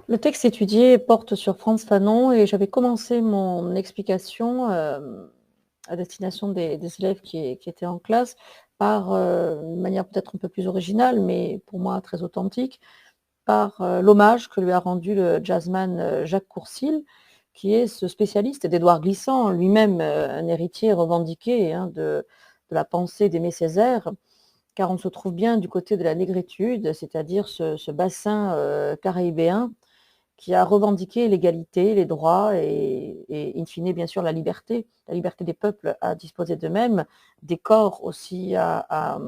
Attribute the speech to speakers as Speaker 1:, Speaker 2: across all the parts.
Speaker 1: Le texte étudié porte sur Frantz Fanon et j'avais commencé mon explication, à destination des élèves qui étaient en classe par, une manière peut-être un peu plus originale, mais pour moi très authentique, par, l'hommage que lui a rendu le jazzman, Jacques Courcil, qui est ce spécialiste d'Édouard Glissant, lui-même, un héritier revendiqué, hein, de la pensée d'Aimé Césaire, car on se trouve bien du côté de la négritude, c'est-à-dire ce bassin, caribéen qui a revendiqué l'égalité, les droits et in fine, bien sûr, la liberté des peuples à disposer d'eux-mêmes, des corps aussi à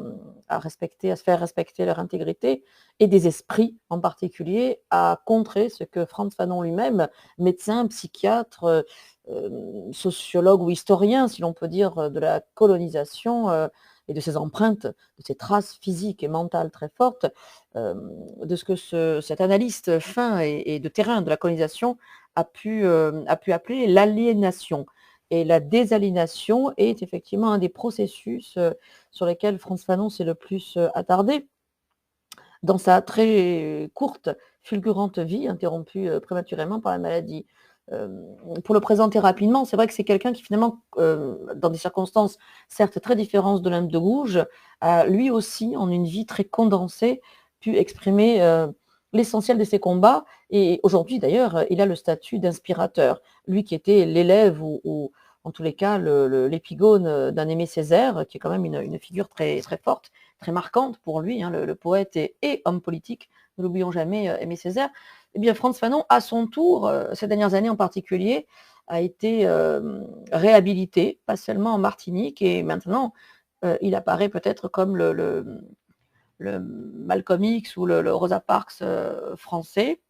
Speaker 1: respecter, à se faire respecter leur intégrité et des esprits en particulier à contrer ce que Frantz Fanon lui-même, médecin, psychiatre, sociologue ou historien, si l'on peut dire, de la colonisation, et de ses empreintes, de ses traces physiques et mentales très fortes, de ce que cet analyste fin et de terrain de la colonisation a pu appeler l'aliénation. Et la désaliénation est effectivement un des processus sur lesquels Frantz Fanon s'est le plus attardé dans sa très courte, fulgurante vie, interrompue prématurément par la maladie. Pour le présenter rapidement, c'est vrai que c'est quelqu'un qui finalement, dans des circonstances certes très différentes de l'Inde de Gouges, a lui aussi, en une vie très condensée, pu exprimer l'essentiel de ses combats. Et aujourd'hui d'ailleurs, il a le statut d'inspirateur. Lui qui était l'élève ou en tous les cas l'épigone d'un Aimé Césaire, qui est quand même une figure très, très forte, très marquante pour lui, hein, le poète et homme politique, ne l'oublions jamais, Aimé Césaire. Eh bien, Frantz Fanon, à son tour, ces dernières années en particulier, a été réhabilité, pas seulement en Martinique, et maintenant, il apparaît peut-être comme le Malcolm X ou le Rosa Parks français,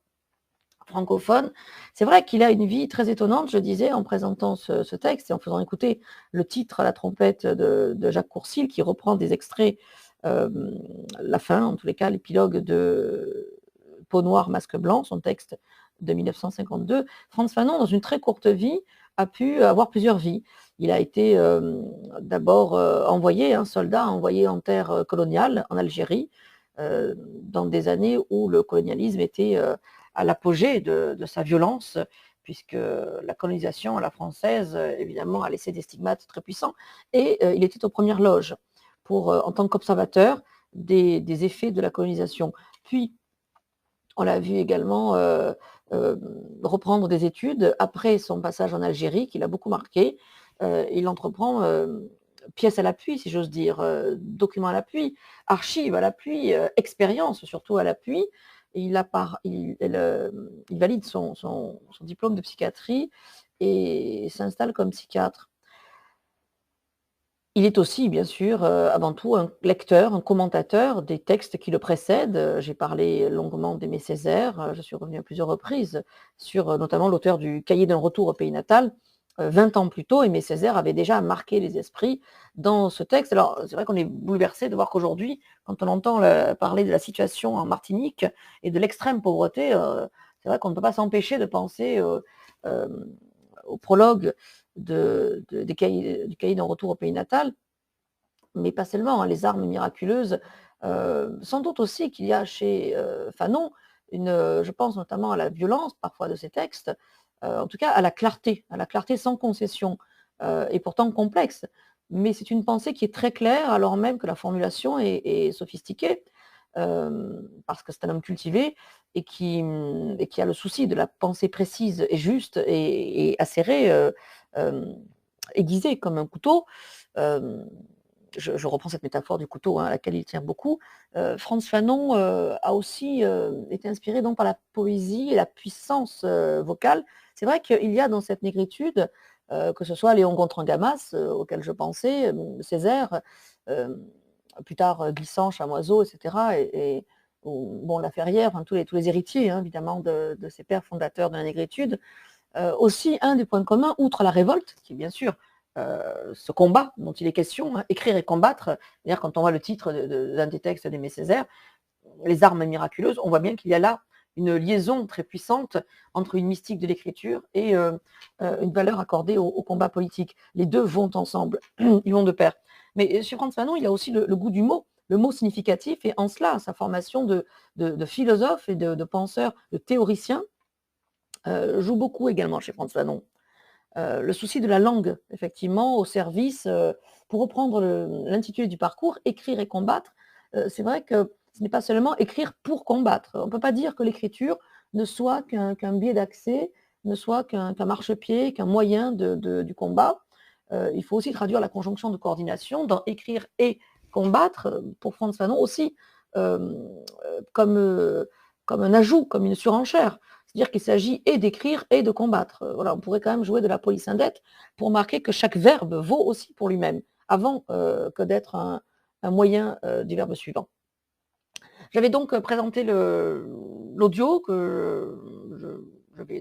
Speaker 1: francophone. C'est vrai qu'il a une vie très étonnante, je disais, en présentant ce texte et en faisant écouter le titre à la trompette de Jacques Courcil, qui reprend des extraits, la fin, en tous les cas, l'épilogue de Peau noire, masque blanc, son texte de 1952. Frantz Fanon, dans une très courte vie, a pu avoir plusieurs vies. Il a été d'abord envoyé, un soldat envoyé en terre coloniale, en Algérie, dans des années où le colonialisme était à l'apogée de sa violence, puisque la colonisation à la française, évidemment, a laissé des stigmates très puissants. Et il était aux premières loges pour, en tant qu'observateur des effets de la colonisation. Puis, on l'a vu également reprendre des études après son passage en Algérie, qui l'a beaucoup marqué. Il entreprend pièce à l'appui, si j'ose dire, documents à l'appui, archives à l'appui, expérience surtout à l'appui. Et il valide son diplôme de psychiatrie et s'installe comme psychiatre. Il est aussi, bien sûr, avant tout un lecteur, un commentateur des textes qui le précèdent. J'ai parlé longuement d'Aimé Césaire, je suis revenue à plusieurs reprises sur, notamment l'auteur du Cahier d'un retour au pays natal. 20 ans plus tôt, Aimé Césaire avait déjà marqué les esprits dans ce texte. Alors, c'est vrai qu'on est bouleversé de voir qu'aujourd'hui, quand on entend parler de la situation en Martinique et de l'extrême pauvreté, c'est vrai qu'on ne peut pas s'empêcher de penser, au prologue du cahier d'un retour au pays natal, mais pas seulement, hein, les armes miraculeuses. Sans doute aussi qu'il y a chez Fanon, je pense notamment à la violence parfois de ses textes, en tout cas à la clarté sans concession, et pourtant complexe. Mais c'est une pensée qui est très claire, alors même que la formulation est sophistiquée, parce que c'est un homme cultivé et qui a le souci de la pensée précise et juste et acérée, aiguisée comme un couteau. Hem, je reprends cette métaphore du couteau, hein, à laquelle il tient beaucoup. Frantz Fanon, a aussi, été inspiré donc par la poésie et la puissance, vocale. C'est vrai qu'il y a dans cette négritude, que ce soit Léon Gontran-Gamas, auquel je pensais, Césaire, hem, plus tard, Glissant, Chamoiseau et cetera ou bon Laferrière, enfin tous les héritiers, hein, évidemment de ces pères fondateurs de la négritude. Aussi, un des points communs, outre la révolte, qui est bien sûr ce combat dont il est question, hein, écrire et combattre, d'ailleurs quand on voit le titre d'un des textes d'Aimé Césaire, les armes miraculeuses, on voit bien qu'il y a là une liaison très puissante entre une mystique de l'écriture et une valeur accordée au combat politique. Les deux vont ensemble, ils vont de pair. Mais chez Frantz Fanon, il a aussi le goût du mot, le mot significatif, et en cela, sa formation de philosophe et de penseur, de théoricien, joue beaucoup également chez Frantz Fanon. Le souci de la langue, effectivement, au service, pour reprendre l'intitulé du parcours, écrire et combattre, c'est vrai que ce n'est pas seulement écrire pour combattre. On ne peut pas dire que l'écriture ne soit qu'un biais d'accès, ne soit qu'un marchepied, qu'un moyen du combat. Il faut aussi traduire la conjonction de coordination dans écrire et combattre, pour Frantz Fanon aussi, comme, comme un ajout, comme une surenchère. C'est-à-dire qu'il s'agit et d'écrire et de combattre. Voilà, on pourrait quand même jouer de la polysynthète pour marquer que chaque verbe vaut aussi pour lui-même, avant que d'être un moyen du verbe suivant. J'avais donc présenté l'audio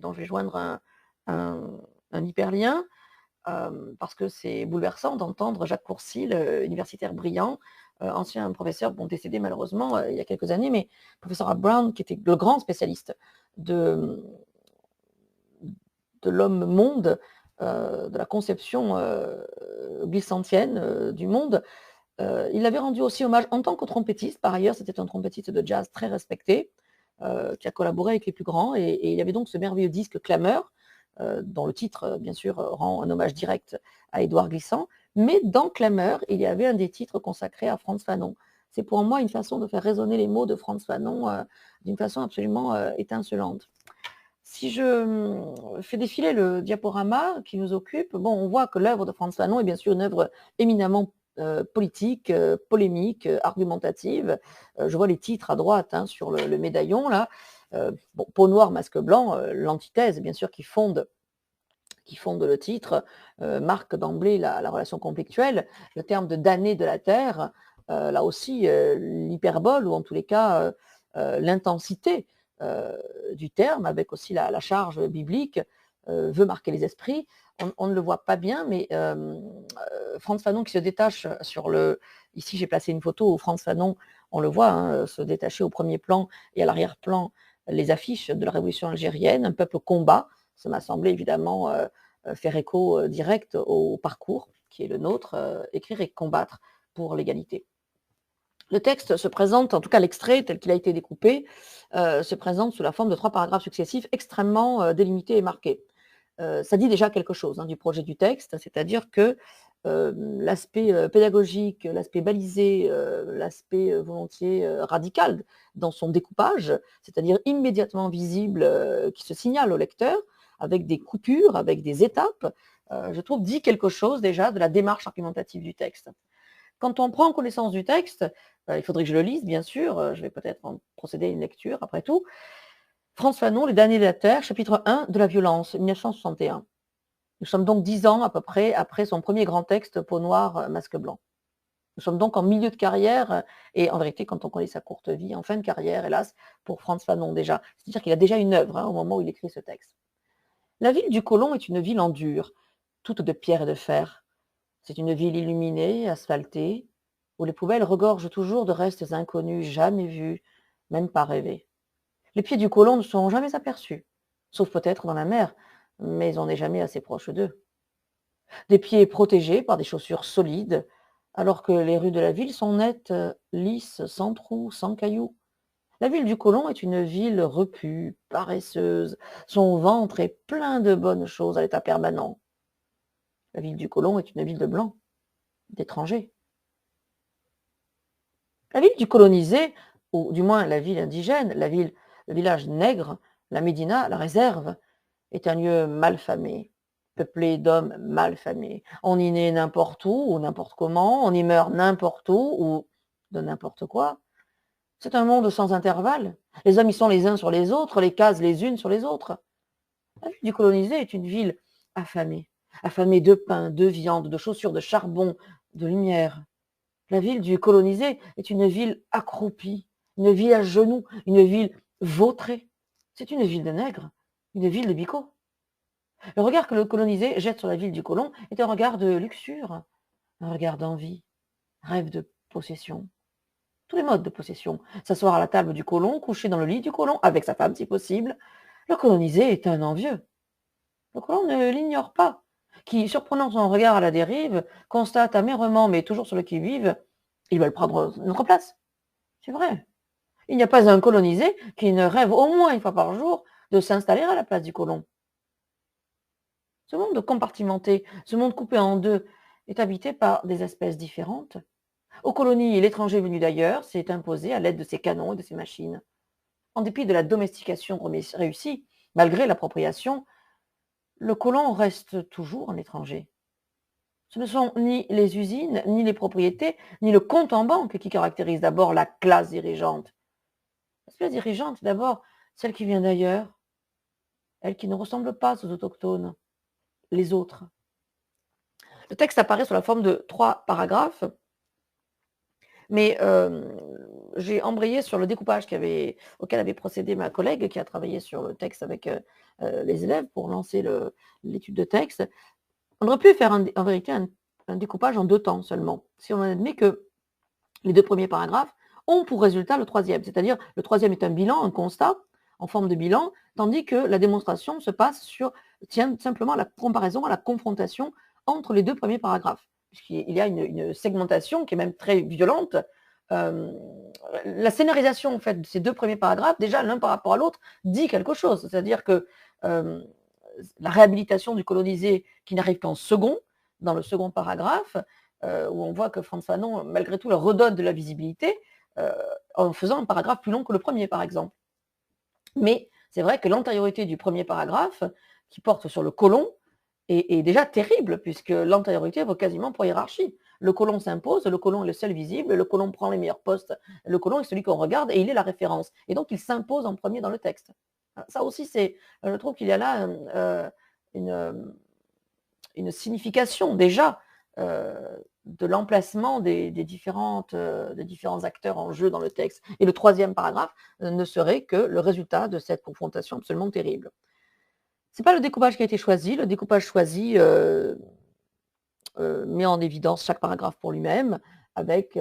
Speaker 1: dont je vais joindre un hyperlien, parce que c'est bouleversant d'entendre Jacques Courcil, universitaire brillant, ancien professeur, bon, décédé malheureusement il y a quelques années, mais professeur à Brown, qui était le grand spécialiste de l'homme-monde, de la conception glissantienne du monde. Il avait rendu aussi hommage en tant que trompettiste. Par ailleurs, c'était un trompettiste de jazz très respecté, qui a collaboré avec les plus grands. Et il y avait donc ce merveilleux disque Clameur, dont le titre, bien sûr, rend un hommage direct à Édouard Glissant. Mais dans Clameur, il y avait un des titres consacrés à Frantz Fanon. C'est pour moi une façon de faire résonner les mots de Frantz Fanon d'une façon absolument étincelante. Si je fais défiler le diaporama qui nous occupe, bon, on voit que l'œuvre de Frantz Fanon est bien sûr une œuvre éminemment politique, polémique, argumentative. Je vois les titres à droite sur le médaillon là. Bon, peau noire, masque blanc, l'antithèse bien sûr qui fonde le titre, marque d'emblée la relation conflictuelle. Le terme de damné de la terre, là aussi l'hyperbole ou en tous les cas l'intensité du terme, avec aussi la charge biblique, veut marquer les esprits. On ne le voit pas bien, mais Frantz Fanon qui se détache sur le... Ici, j'ai placé une photo où Frantz Fanon, on le voit, se détacher au premier plan et à l'arrière-plan les affiches de la révolution algérienne, un peuple combat. Ça m'a semblé évidemment faire écho direct au parcours qui est le nôtre, écrire et combattre pour l'égalité. Le texte se présente, en tout cas l'extrait tel qu'il a été découpé, se présente sous la forme de 3 paragraphes successifs extrêmement délimités et marqués. Ça dit déjà quelque chose du projet du texte, c'est-à-dire que l'aspect pédagogique, l'aspect balisé, l'aspect volontiers radical dans son découpage, c'est-à-dire immédiatement visible, qui se signale au lecteur, avec des coupures, avec des étapes, je trouve dit quelque chose déjà de la démarche argumentative du texte. Quand on prend connaissance du texte, il faudrait que je le lise, bien sûr, je vais peut-être en procéder à une lecture après tout. Frantz Fanon, Les damnés de la terre, chapitre 1 de la violence, 1961. Nous sommes donc 10 ans à peu près après son premier grand texte, Peau noire, masque blanc. Nous sommes donc en milieu de carrière, et en vérité, quand on connaît sa courte vie, en fin de carrière, hélas, pour Frantz Fanon déjà. C'est-à-dire qu'il a déjà une œuvre au moment où il écrit ce texte. La ville du Colon est une ville en dur, toute de pierre et de fer. C'est une ville illuminée, asphaltée, où les poubelles regorgent toujours de restes inconnus, jamais vus, même pas rêvés. Les pieds du colon ne sont jamais aperçus, sauf peut-être dans la mer, mais on n'est jamais assez proche d'eux. Des pieds protégés par des chaussures solides, alors que les rues de la ville sont nettes, lisses, sans trous, sans cailloux. La ville du colon est une ville repue, paresseuse, son ventre est plein de bonnes choses à l'état permanent. La ville du colon est une ville de blancs, d'étrangers. La ville du colonisé, ou du moins la ville indigène, le village nègre, la médina, la réserve, est un lieu malfamé, peuplé d'hommes malfamés. On y naît n'importe où ou n'importe comment, on y meurt n'importe où ou de n'importe quoi. C'est un monde sans intervalle. Les hommes y sont les uns sur les autres, les cases les unes sur les autres. La ville du colonisé est une ville affamée, affamée de pain, de viande, de chaussures, de charbon, de lumière. La ville du colonisé est une ville accroupie, une ville à genoux, une ville vautrée. C'est une ville de nègres, une ville de bicots. Le regard que le colonisé jette sur la ville du colon est un regard de luxure, un regard d'envie, rêve de possession. Tous les modes de possession. S'asseoir à la table du colon, coucher dans le lit du colon, avec sa femme si possible. Le colonisé est un envieux. Le colon ne l'ignore pas, qui, surprenant son regard à la dérive, constate amèrement, mais toujours sur le qui-vive, ils veulent prendre notre place. C'est vrai. Il n'y a pas un colonisé qui ne rêve au moins une fois par jour de s'installer à la place du colon. Ce monde compartimenté, ce monde coupé en deux, est habité par des espèces différentes. Aux colonies, l'étranger venu d'ailleurs s'est imposé à l'aide de ses canons et de ses machines. En dépit de la domestication réussie, malgré l'appropriation, le colon reste toujours un étranger. Ce ne sont ni les usines, ni les propriétés, ni le compte en banque qui caractérisent d'abord la classe dirigeante. La classe dirigeante, d'abord, celle qui vient d'ailleurs, elle qui ne ressemble pas aux autochtones, les autres. Le texte apparaît sous la forme de 3 paragraphes, mais j'ai embrayé sur le découpage auquel avait procédé ma collègue qui a travaillé sur le texte avec les élèves pour lancer l'étude de texte. On aurait pu faire en vérité un découpage en 2 temps seulement, si on admet que les 2 premiers paragraphes ont pour résultat le 3e, c'est-à-dire le 3e est un bilan, un constat en forme de bilan, tandis que la démonstration se passe tient simplement à la comparaison, à la confrontation entre les 2 premiers paragraphes. Puisqu'il y a une segmentation qui est même très violente. La scénarisation en fait de ces 2 premiers paragraphes, déjà l'un par rapport à l'autre, dit quelque chose. C'est-à-dire que la réhabilitation du colonisé qui n'arrive qu'en second, dans le second paragraphe, où on voit que Frantz Fanon, malgré tout, leur redonne de la visibilité en faisant un paragraphe plus long que le premier, par exemple. Mais c'est vrai que l'antériorité du premier paragraphe, qui porte sur le colon, est déjà terrible, puisque l'antériorité vaut quasiment pour hiérarchie. Le colon s'impose, le colon est le seul visible, le colon prend les meilleurs postes, le colon est celui qu'on regarde et il est la référence. Et donc il s'impose en premier dans le texte. Ça aussi, je trouve qu'il y a là une signification déjà de l'emplacement des différents acteurs en jeu dans le texte. Et le 3e paragraphe ne serait que le résultat de cette confrontation absolument terrible. Ce n'est pas le découpage qui a été choisi. Le découpage choisi met en évidence chaque paragraphe pour lui-même, avec,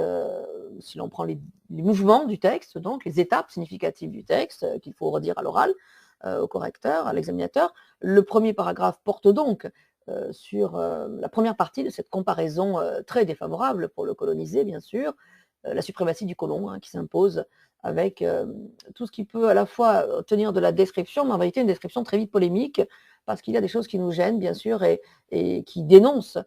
Speaker 1: si l'on prend les mouvements du texte, donc les étapes significatives du texte qu'il faut redire à l'oral, au correcteur, à l'examinateur. Le premier paragraphe porte donc sur la première partie de cette comparaison très défavorable pour le colonisé, bien sûr, la suprématie du colon qui s'impose avec tout ce qui peut à la fois tenir de la description, mais en réalité une description très vite polémique, parce qu'il y a des choses qui nous gênent, bien sûr, et qui dénoncent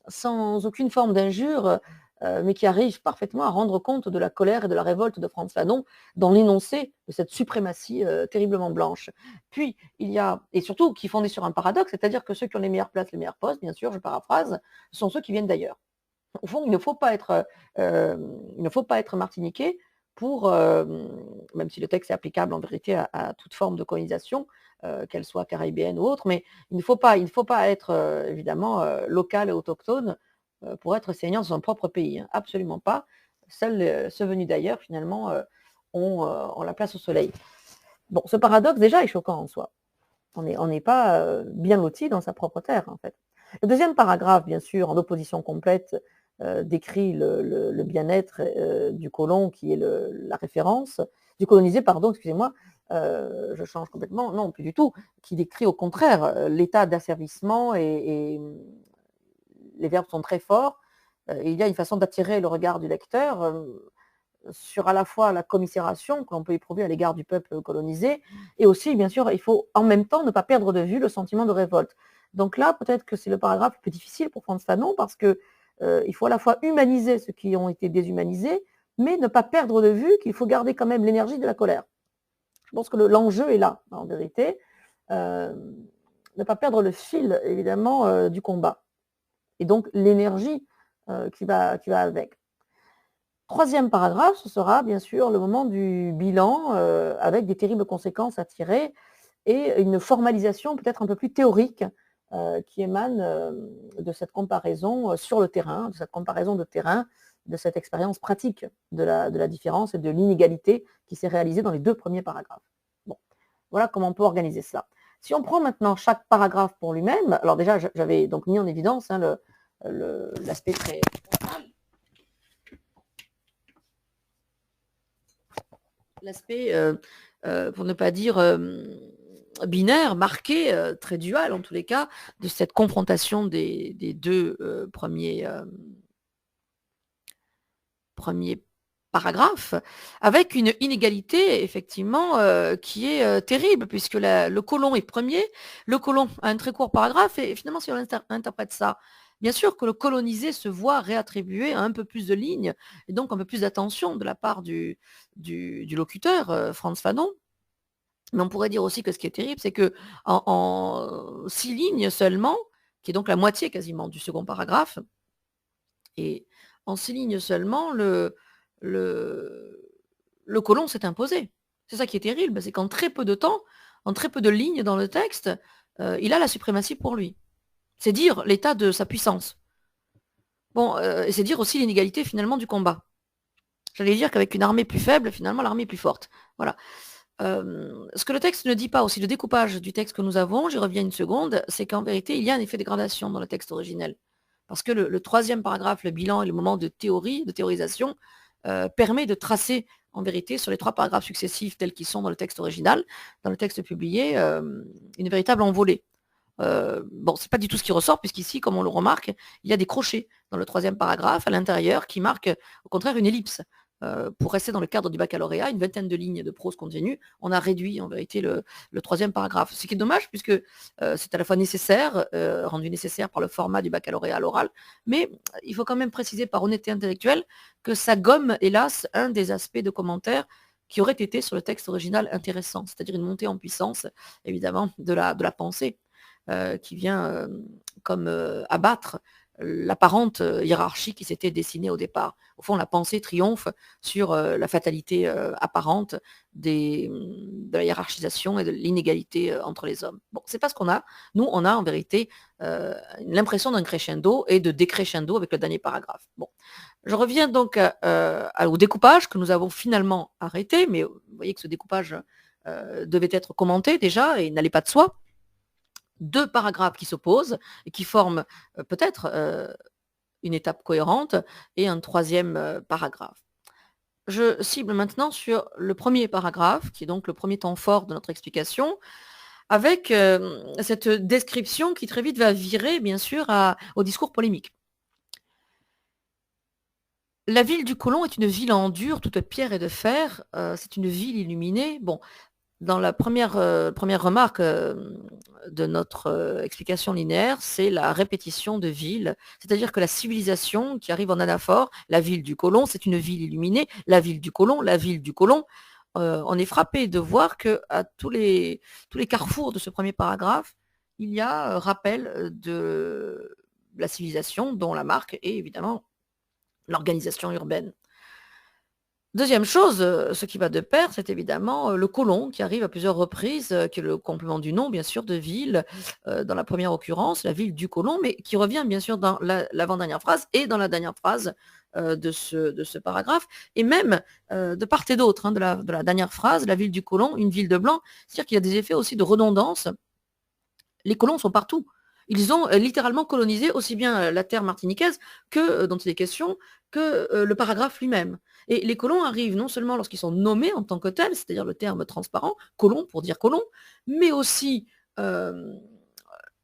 Speaker 1: sans aucune forme d'injure, mais qui arrivent parfaitement à rendre compte de la colère et de la révolte de Frantz Fanon dans l'énoncé de cette suprématie terriblement blanche. Puis, il y a, et surtout qui est fondé sur un paradoxe, c'est-à-dire que ceux qui ont les meilleures places, les meilleurs postes, bien sûr, je paraphrase, sont ceux qui viennent d'ailleurs. Au fond, il ne faut pas être martiniquais pour, même si le texte est applicable en vérité à toute forme de colonisation, qu'elle soit caribéenne ou autre, mais il ne faut pas être évidemment local et autochtone pour être seigneur dans son propre pays, hein, absolument pas. Seuls ceux venus d'ailleurs, finalement, ont la place au soleil. Bon, ce paradoxe déjà est choquant en soi. On n'est pas bien loti dans sa propre terre, en fait. Le 2e paragraphe, bien sûr, en opposition complète, décrit le bien-être du colon, qui est la référence, du colonisé, pardon, excusez-moi, je change complètement, non, plus du tout, qui décrit au contraire l'état d'asservissement et les verbes sont très forts. Il y a une façon d'attirer le regard du lecteur sur à la fois la commisération que l'on peut éprouver à l'égard du peuple colonisé, et aussi, bien sûr, il faut en même temps ne pas perdre de vue le sentiment de révolte. Donc là, peut-être que c'est le paragraphe le plus difficile pour Frantz Fanon, parce que il faut à la fois humaniser ceux qui ont été déshumanisés, mais ne pas perdre de vue qu'il faut garder quand même l'énergie de la colère. Je pense que l'enjeu est là, en vérité. Ne pas perdre le fil, évidemment, du combat. Et donc l'énergie qui va avec. 3e paragraphe, ce sera bien sûr le moment du bilan avec des terribles conséquences à tirer et une formalisation peut-être un peu plus théorique qui émane de cette comparaison sur le terrain, de cette comparaison de terrain, de cette expérience pratique de la différence et de l'inégalité qui s'est réalisée dans les 2 premiers paragraphes. Bon, voilà comment on peut organiser cela. Si on prend maintenant chaque paragraphe pour lui-même, alors déjà j'avais donc mis en évidence l'aspect très l'aspect, pour ne pas dire binaire, marqué, très dual en tous les cas, de cette confrontation des 2 premiers paragraphe, avec une inégalité effectivement qui est terrible, puisque le colon est premier, le colon a un très court paragraphe, et finalement si on interprète ça, bien sûr que le colonisé se voit réattribuer un peu plus de lignes, et donc un peu plus d'attention de la part du locuteur, Frantz Fanon. Mais on pourrait dire aussi que ce qui est terrible, c'est que en 6 lignes seulement, qui est donc la moitié quasiment du second paragraphe, et en 6 lignes seulement, le le colon s'est imposé. C'est ça qui est terrible, c'est qu'en très peu de temps, en très peu de lignes dans le texte, il a la suprématie pour lui. C'est dire l'état de sa puissance. Bon, et c'est dire aussi l'inégalité finalement du combat. J'allais dire qu'avec une armée plus faible, finalement l'armée est plus forte. Voilà. Ce que le texte ne dit pas aussi, le découpage du texte que nous avons, j'y reviens une seconde, c'est qu'en vérité, il y a un effet de gradation dans le texte originel. Parce que le 3e paragraphe, le bilan et le moment de théorie, de théorisation, permet de tracer en vérité sur les 3 paragraphes successifs tels qu'ils sont dans le texte original, dans le texte publié, une véritable envolée. Bon, c'est pas du tout ce qui ressort, puisqu'ici, comme on le remarque, il y a des crochets dans le 3e paragraphe à l'intérieur qui marquent au contraire une ellipse. Pour rester dans le cadre du baccalauréat, une vingtaine de lignes de prose continue, on a réduit en vérité le 3e paragraphe. Ce qui est dommage, puisque c'est à la fois nécessaire, rendu nécessaire par le format du baccalauréat à l'oral, mais il faut quand même préciser par honnêteté intellectuelle que ça gomme, hélas, un des aspects de commentaire qui aurait été sur le texte original intéressant, c'est-à-dire une montée en puissance, évidemment, de la pensée, qui vient comme abattre l'apparente hiérarchie qui s'était dessinée au départ. Au fond, la pensée triomphe sur la fatalité apparente de la hiérarchisation et de l'inégalité entre les hommes. Bon, c'est pas ce qu'on a. Nous, on a en vérité l'impression d'un crescendo et de décrescendo avec le dernier paragraphe. Bon, je reviens donc au découpage que nous avons finalement arrêté, mais vous voyez que ce découpage devait être commenté déjà et n'allait pas de soi. 2 paragraphes qui s'opposent et qui forment peut-être une étape cohérente, et un 3e paragraphe. Je cible maintenant sur le 1er paragraphe, qui est donc le 1er temps fort de notre explication, avec cette description qui très vite va virer bien sûr au discours polémique. La ville du colon est une ville en dur, toute pierre et de fer, c'est une ville illuminée. Bon, dans la première remarque de notre explication linéaire, c'est la répétition de ville. C'est-à-dire que la civilisation qui arrive en anaphore, la ville du colon, c'est une ville illuminée, la ville du colon, la ville du colon. On est frappé de voir qu'à tous les carrefours de ce 1er paragraphe, il y a rappel de la civilisation dont la marque est évidemment l'organisation urbaine. 2e chose, ce qui va de pair, c'est évidemment, le colon qui arrive à plusieurs reprises, qui est le complément du nom bien sûr de ville, dans la première occurrence, la ville du colon, mais qui revient bien sûr dans l'avant-dernière phrase et dans la dernière phrase, de ce paragraphe, et même, de part et d'autre, hein, de la dernière phrase, la ville du colon, une ville de blanc. C'est-à-dire qu'il y a des effets aussi de redondance. Les colons sont partout. Ils ont littéralement colonisé aussi bien la terre martiniquaise que, dont il est question, que le paragraphe lui-même. Et les colons arrivent non seulement lorsqu'ils sont nommés en tant que tels, c'est-à-dire le terme transparent, colon pour dire colon, mais aussi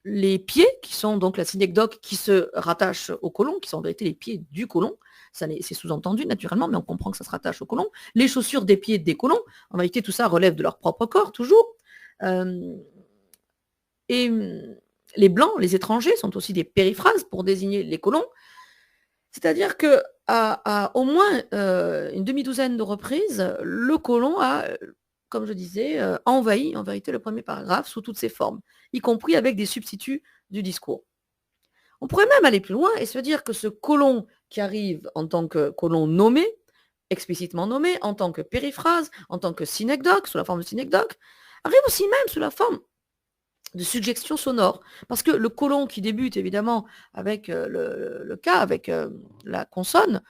Speaker 1: les pieds, qui sont donc la synecdoque qui se rattache au colon, qui sont en vérité les pieds du colon. C'est sous-entendu naturellement, mais on comprend que ça se rattache au colon. Les chaussures des pieds des colons, en vérité tout ça relève de leur propre corps toujours. Euh, et les blancs, les étrangers, sont aussi des périphrases pour désigner les colons. C'est-à-dire qu'à au moins une demi-douzaine de reprises, le colon a, comme je disais, envahi en vérité le 1er paragraphe sous toutes ses formes, y compris avec des substituts du discours. On pourrait même aller plus loin et se dire que ce colon qui arrive en tant que colon nommé, explicitement nommé, en tant que périphrase, en tant que synecdoque, sous la forme de synecdoque, arrive aussi même sous la forme de suggestion sonore. Parce que le colon qui débute évidemment avec le K, avec la consonne,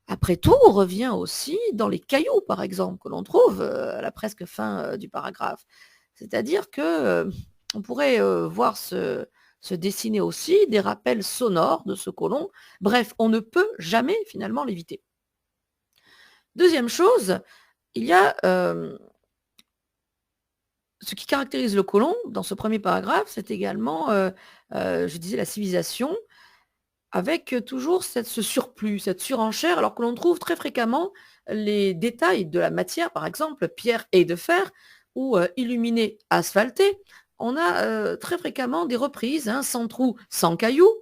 Speaker 1: après tout, revient aussi dans les cailloux, par exemple, que l'on trouve à la presque fin du paragraphe. C'est-à-dire que on pourrait voir se dessiner aussi des rappels sonores de ce colon. Bref, on ne peut jamais finalement l'éviter. 2e chose, il y a ce qui caractérise le colon dans ce 1er paragraphe, c'est également, je disais la civilisation. avec toujours ce surplus, cette surenchère, alors que l'on trouve très fréquemment les détails de la matière, par exemple, pierre et de fer, ou illuminé, asphalté. On a très fréquemment des reprises, hein, sans trou, sans cailloux,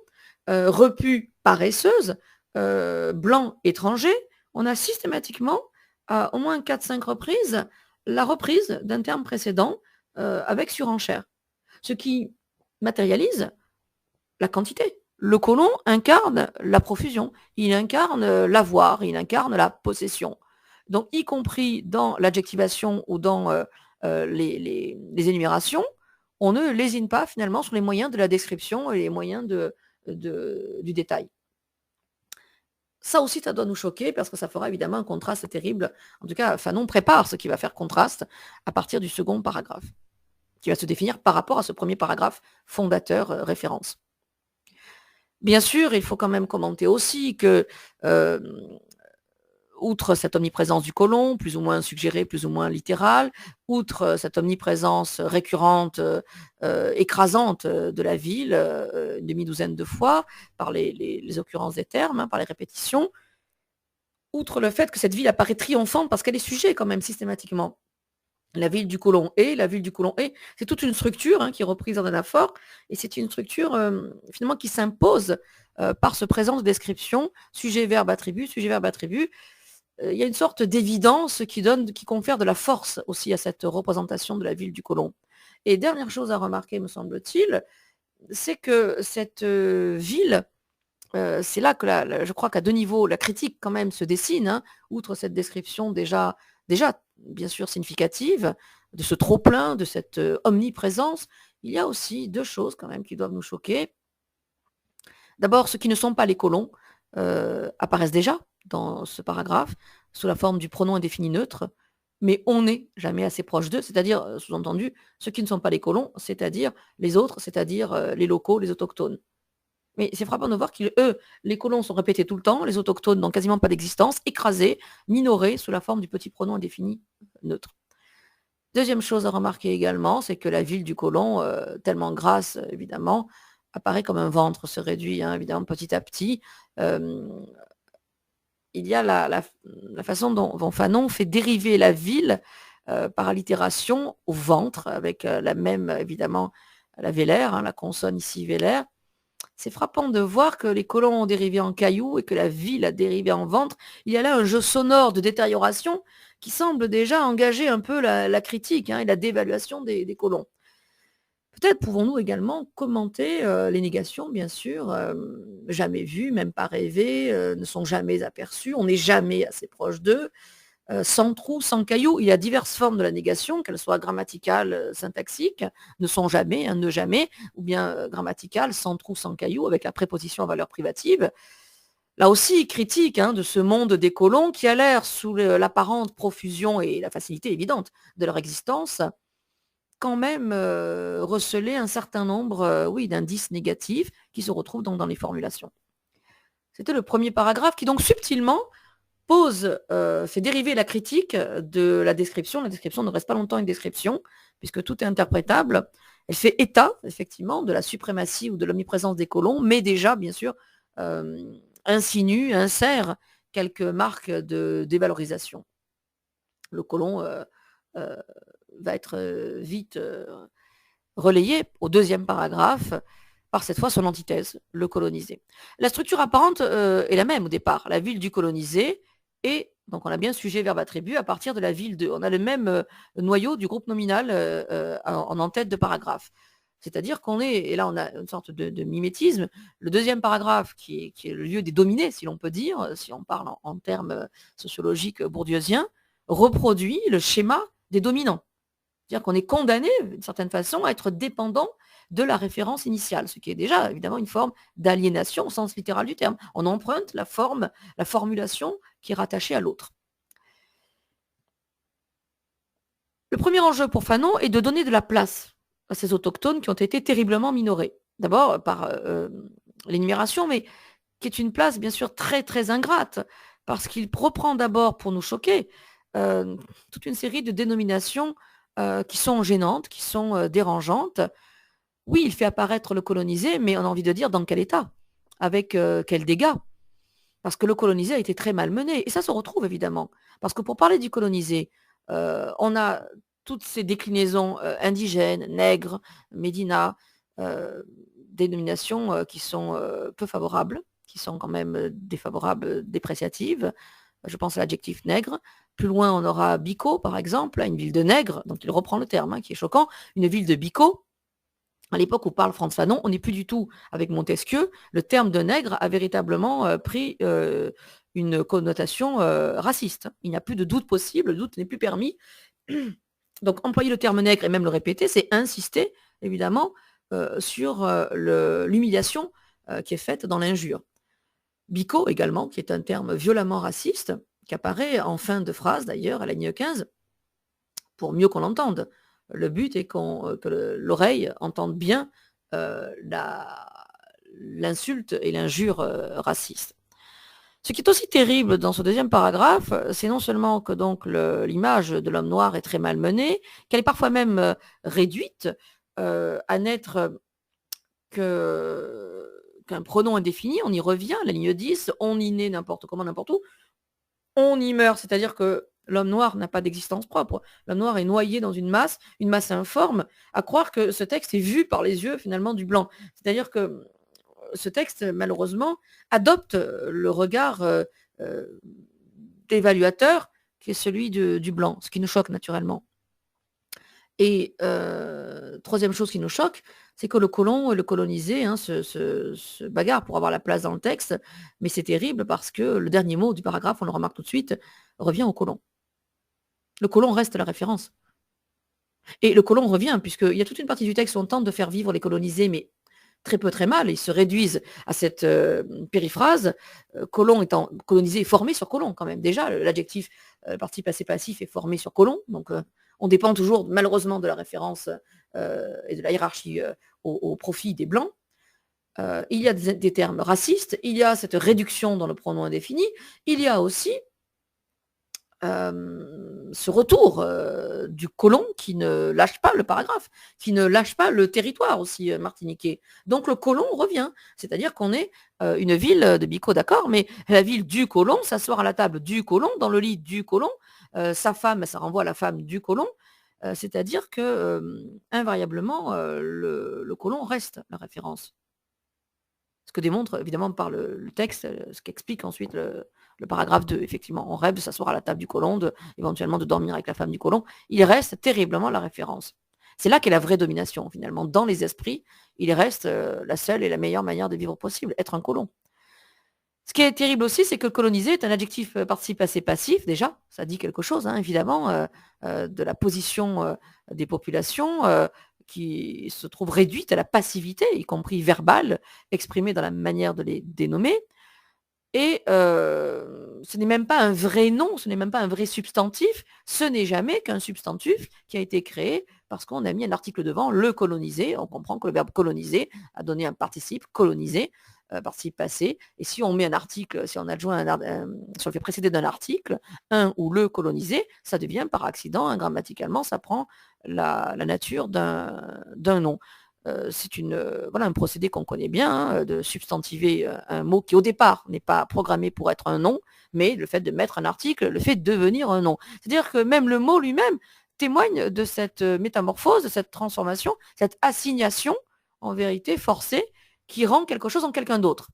Speaker 1: repu, paresseuse, blanc, étranger. On a systématiquement, à au moins 4-5 reprises, la reprise d'un terme précédent avec surenchère. Ce qui matérialise la quantité. Le colon incarne la profusion, il incarne l'avoir, il incarne la possession. Donc, y compris dans l'adjectivation ou dans les énumérations, on ne lésine pas finalement sur les moyens de la description et les moyens du détail. Ça aussi, ça doit nous choquer parce que ça fera évidemment un contraste terrible. En tout cas, Fanon prépare ce qui va faire contraste à partir du second paragraphe, qui va se définir par rapport à ce premier paragraphe fondateur référence. Bien sûr, il faut quand même commenter aussi que, outre cette omniprésence du colon, plus ou moins suggérée, plus ou moins littérale, outre cette omniprésence récurrente, écrasante de la ville, une demi-douzaine de fois, par les occurrences des termes, hein, par les répétitions, outre le fait que cette ville apparaît triomphante parce qu'elle est sujet quand même systématiquement. La ville du colon est, c'est toute une structure hein, qui est reprise dans l'anaphore, et c'est une structure finalement qui s'impose par ce présent de description, sujet, verbe, attribut, sujet, verbe, attribut. Il y a une sorte d'évidence qui confère de la force aussi à cette représentation de la ville du colon. Et dernière chose à remarquer, me semble-t-il, c'est que cette ville, c'est là que je crois qu'à deux niveaux, la critique quand même se dessine, hein, outre cette description déjà bien sûr significative, de ce trop-plein, de cette omniprésence. Il y a aussi deux choses quand même qui doivent nous choquer. D'abord, ceux qui ne sont pas les colons apparaissent déjà dans ce paragraphe sous la forme du pronom indéfini neutre, mais on n'est jamais assez proche d'eux, c'est-à-dire, sous-entendu, ceux qui ne sont pas les colons, c'est-à-dire les autres, c'est-à-dire les locaux, les autochtones. Mais c'est frappant de voir qu'eux, les colons sont répétés tout le temps, les autochtones n'ont quasiment pas d'existence, écrasés, minorés sous la forme du petit pronom indéfini neutre. Deuxième chose à remarquer également, c'est que la ville du colon, tellement grasse évidemment, apparaît comme un ventre se réduit, hein, évidemment petit à petit. Il y a la façon dont Fanon fait dériver la ville par allitération au ventre, avec la même évidemment la vélaire, hein, la consonne ici vélaire. C'est frappant de voir que les colons ont dérivé en cailloux et que la ville a dérivé en ventre. Il y a là un jeu sonore de détérioration qui semble déjà engager un peu la critique hein, et la dévaluation des colons. Peut-être pouvons-nous également commenter les négations, bien sûr, jamais vues, même pas rêvées, ne sont jamais aperçues, on n'est jamais assez proche d'eux. Sans trou, sans caillou, il y a diverses formes de la négation, qu'elles soient grammaticales, syntaxiques, ne sont jamais, hein, ne jamais, ou bien grammaticales, sans trou, sans caillou, avec la préposition à valeur privative. Là aussi, critique hein, de ce monde des colons qui a l'air, sous l'apparente profusion et la facilité évidente de leur existence, quand même receler un certain nombre oui, d'indices négatifs qui se retrouvent donc dans les formulations. C'était le premier paragraphe qui donc subtilement fait dériver la critique de la description. La description ne reste pas longtemps une description, puisque tout est interprétable. Elle fait état, effectivement, de la suprématie ou de l'omniprésence des colons, mais déjà, bien sûr, insère quelques marques de dévalorisation. Le colon va être vite relayé au deuxième paragraphe par cette fois son antithèse, le colonisé. La structure apparente est la même au départ, la ville du colonisé, et donc on a bien sujet, verbe, attribut à partir de la ville de. On a le même noyau du groupe nominal en en-tête de paragraphe. C'est-à-dire qu'on est, et là on a une sorte de mimétisme, le deuxième paragraphe qui est le lieu des dominés, si l'on peut dire, si on parle en termes sociologiques bourdieusiens, reproduit le schéma des dominants. C'est-à-dire qu'on est condamné, d'une certaine façon, à être dépendant de la référence initiale, ce qui est déjà évidemment une forme d'aliénation au sens littéral du terme. On emprunte la formulation qui est rattachée à l'autre. Le premier enjeu pour Fanon est de donner de la place à ces autochtones qui ont été terriblement minorés. D'abord par l'énumération, mais qui est une place bien sûr très très ingrate, parce qu'il reprend d'abord, pour nous choquer, toute une série de dénominations qui sont gênantes, qui sont dérangeantes. Oui, il fait apparaître le colonisé, mais on a envie de dire dans quel état?
Speaker 2: avec quels dégâts. Parce que le colonisé a été très malmené. Et ça se retrouve évidemment. Parce que pour parler du colonisé, on a toutes ces déclinaisons indigènes, nègres, médina, dénominations qui sont peu favorables, qui sont quand même défavorables, dépréciatives. Je pense à l'adjectif nègre. Plus loin, on aura Bico, par exemple, une ville de nègres, donc il reprend le terme, hein, qui est choquant, une ville de Bico. À l'époque où parle Frantz Fanon, on n'est plus du tout avec Montesquieu. Le terme de nègre a véritablement pris une connotation raciste. Il n'y a plus de doute possible, le doute n'est plus permis. Donc employer le terme nègre et même le répéter, c'est insister évidemment sur l'humiliation qui est faite dans l'injure. Bico également, qui est un terme violemment raciste, qui apparaît en fin de phrase d'ailleurs à la ligne 15, pour mieux qu'on l'entende. Le but est que l'oreille entende bien l'insulte et l'injure raciste. Ce qui est aussi terrible dans ce deuxième paragraphe, c'est non seulement que donc l'image de l'homme noir est très malmenée, qu'elle est parfois même réduite à n'être qu'un pronom indéfini, on y revient, la ligne 10, on y naît n'importe comment, n'importe où, on y meurt, c'est-à-dire que l'homme noir n'a pas d'existence propre. L'homme noir est noyé dans une masse informe, à croire que ce texte est vu par les yeux finalement du blanc. C'est-à-dire que ce texte, malheureusement, adopte le regard d'évaluateur qui est celui du blanc, ce qui nous choque naturellement. Et troisième chose qui nous choque, c'est que le colon et le colonisé se bagarrent pour avoir la place dans le texte, mais c'est terrible parce que le dernier mot du paragraphe, on le remarque tout de suite, revient au colon. Le colon reste la référence. Et le colon revient, puisqu'il y a toute une partie du texte où on tente de faire vivre les colonisés, mais très peu, très mal. Ils se réduisent à cette périphrase. Colon étant colonisé, formé sur colon quand même. Déjà, l'adjectif participe passé passif est formé sur colon. Donc, on dépend toujours, malheureusement, de la référence et de la hiérarchie au profit des Blancs. Il y a des termes racistes. Il y a cette réduction dans le pronom indéfini. Il y a aussi ce retour du colon qui ne lâche pas le paragraphe, qui ne lâche pas le territoire aussi martiniquais. Donc le colon revient, c'est-à-dire qu'on est une ville de Bico, d'accord, mais la ville du colon, s'asseoir à la table du colon, dans le lit du colon, sa femme, ça renvoie à la femme du colon, c'est-à-dire que invariablement le colon reste la référence. Ce que démontre évidemment par le texte, ce qu'explique ensuite le paragraphe 2. Effectivement, on rêve de s'asseoir à la table du colon, éventuellement de dormir avec la femme du colon. Il reste terriblement la référence. C'est là qu'est la vraie domination, finalement. Dans les esprits, il reste la seule et la meilleure manière de vivre possible, être un colon. Ce qui est terrible aussi, c'est que coloniser est un adjectif participe passé passif, déjà, ça dit quelque chose, hein, évidemment, de la position des populations qui se trouvent réduites à la passivité, y compris verbale, exprimée dans la manière de les dénommer. Et ce n'est même pas un vrai nom, ce n'est même pas un vrai substantif, ce n'est jamais qu'un substantif qui a été créé parce qu'on a mis un article devant, le coloniser. On comprend que le verbe coloniser a donné un participe, coloniser, participe passé. Et si on met un article, si on adjoint si on le fait précéder d'un article, un ou le coloniser, ça devient par accident, hein, grammaticalement, ça prend la nature d'un nom. C'est voilà, un procédé qu'on connaît bien, hein, de substantiver un mot qui au départ n'est pas programmé pour être un nom, mais le fait de mettre un article le fait devenir un nom. C'est-à-dire que même le mot lui-même témoigne de cette métamorphose, de cette transformation, cette assignation en vérité forcée qui rend quelque chose en quelqu'un d'autre.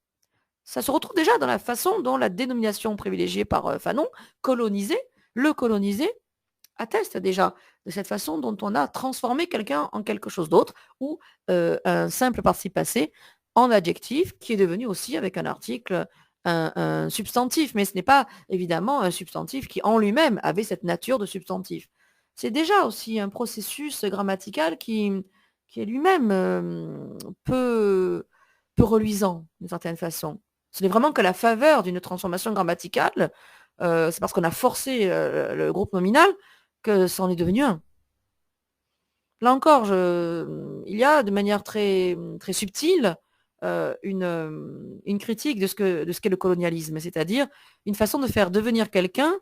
Speaker 2: Ça se retrouve déjà dans la façon dont la dénomination privilégiée par Fanon, coloniser, le coloniser, atteste déjà de cette façon dont on a transformé quelqu'un en quelque chose d'autre, ou un simple participe passé en adjectif qui est devenu aussi avec un article un substantif, mais ce n'est pas évidemment un substantif qui en lui-même avait cette nature de substantif. C'est déjà aussi un processus grammatical qui est lui-même peu reluisant d'une certaine façon. Ce n'est vraiment que la faveur d'une transformation grammaticale, c'est parce qu'on a forcé le groupe nominal que c'en est devenu un. Là encore, il y a de manière très, très subtile une critique de ce qu'est le colonialisme, c'est-à-dire une façon de faire devenir quelqu'un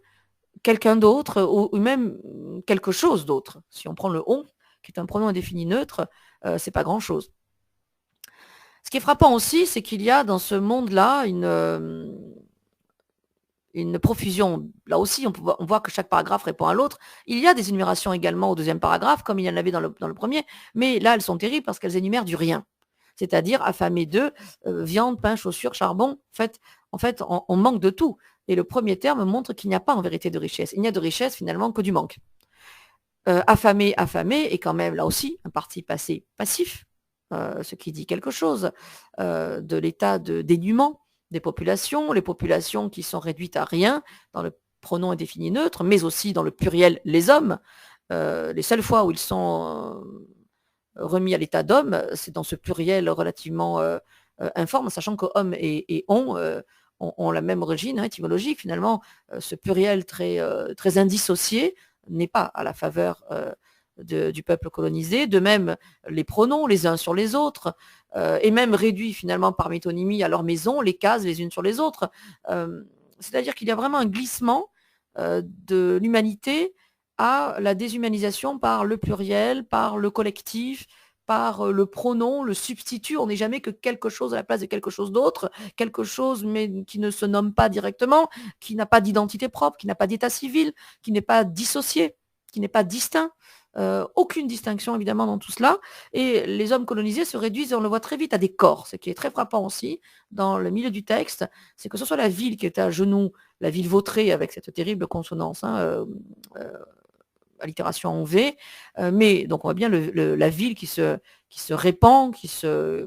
Speaker 2: d'autre, ou même quelque chose d'autre. Si on prend le on, qui est un pronom indéfini neutre, c'est pas grand-chose. Ce qui est frappant aussi, c'est qu'il y a dans ce monde-là une profusion. Là aussi, on voit que chaque paragraphe répond à l'autre. Il y a des énumérations également au deuxième paragraphe, comme il y en avait dans le premier, mais là, elles sont terribles parce qu'elles énumèrent du rien. C'est-à-dire affamé de viande, pain, chaussures, charbon. En fait, on manque de tout. Et le premier terme montre qu'il n'y a pas en vérité de richesse. Il n'y a de richesse finalement que du manque. Affamé est quand même là aussi un parti passé passif, ce qui dit quelque chose de l'état de dénuement des populations, les populations qui sont réduites à rien dans le pronom indéfini neutre, mais aussi dans le pluriel les hommes. Les seules fois où ils sont remis à l'état d'homme, c'est dans ce pluriel relativement informe, sachant que homme et on ont la même origine étymologique. Finalement, ce pluriel très indissocié n'est pas à la faveur du peuple colonisé. De même, les pronoms les uns sur les autres, et même réduits finalement par métonymie à leur maison, les cases les unes sur les autres. C'est-à-dire qu'il y a vraiment un glissement de l'humanité à la déshumanisation par le pluriel, par le collectif, par le pronom, le substitut. On n'est jamais que quelque chose à la place de quelque chose d'autre, quelque chose mais qui ne se nomme pas directement, qui n'a pas d'identité propre, qui n'a pas d'état civil, qui n'est pas dissocié, qui n'est pas distinct. Aucune distinction évidemment dans tout cela. Et les hommes colonisés se réduisent, et on le voit très vite, à des corps. Ce qui est très frappant aussi dans le milieu du texte, c'est que ce soit la ville qui est à genoux, la ville vautrée avec cette terrible consonance, allitération en V, mais donc on voit bien la ville qui se répand, qui se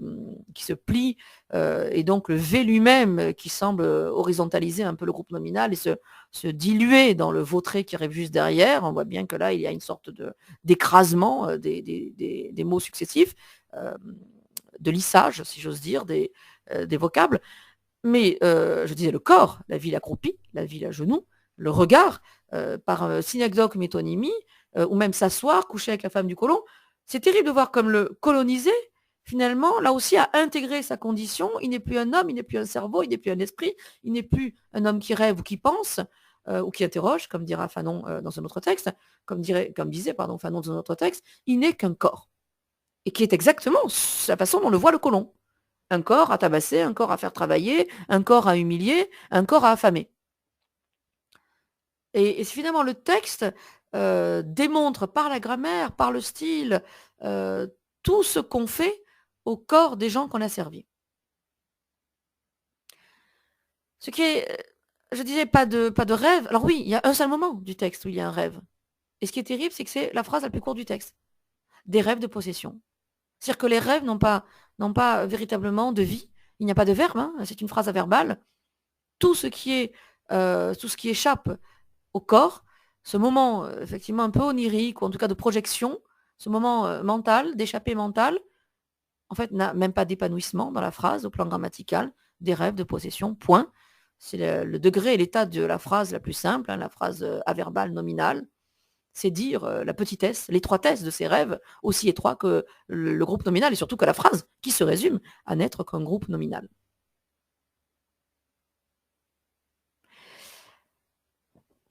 Speaker 2: plie, et donc le V lui-même qui semble horizontaliser un peu le groupe nominal et se diluer dans le vautré qui arrive juste derrière. On voit bien que là, il y a une sorte d'écrasement des mots successifs, de lissage, si j'ose dire, des vocables. Mais je disais le corps, la ville accroupie, la ville à genoux, le regard, par synecdoque métonymie, ou même s'asseoir, coucher avec la femme du colon. C'est terrible de voir comme le colonisé, finalement, là aussi, a intégré sa condition. Il n'est plus un homme, il n'est plus un cerveau, il n'est plus un esprit, il n'est plus un homme qui rêve ou qui pense, ou qui interroge, comme dira Fanon dans un autre texte, comme disait Fanon dans un autre texte, il n'est qu'un corps. Et qui est exactement la façon dont le voit le colon. Un corps à tabasser, un corps à faire travailler, un corps à humilier, un corps à affamer. Et finalement, le texte démontre par la grammaire, par le style, tout ce qu'on fait au corps des gens qu'on a servis. Ce qui est, je disais, pas de rêve. Alors oui, il y a un seul moment du texte où il y a un rêve. Et ce qui est terrible, c'est que c'est la phrase la plus courte du texte. Des rêves de possession. C'est-à-dire que les rêves n'ont pas véritablement de vie. Il n'y a pas de verbe, c'est une phrase verbale. Tout ce qui échappe au corps, ce moment effectivement un peu onirique, ou en tout cas de projection, ce moment mental, d'échappée mentale, en fait, n'a même pas d'épanouissement dans la phrase au plan grammatical, des rêves de possession, point. C'est le degré et l'état de la phrase la plus simple, la phrase averbale nominale. C'est dire la petitesse, l'étroitesse de ces rêves, aussi étroits que le groupe nominal, et surtout que la phrase, qui se résume à n'être qu'un groupe nominal.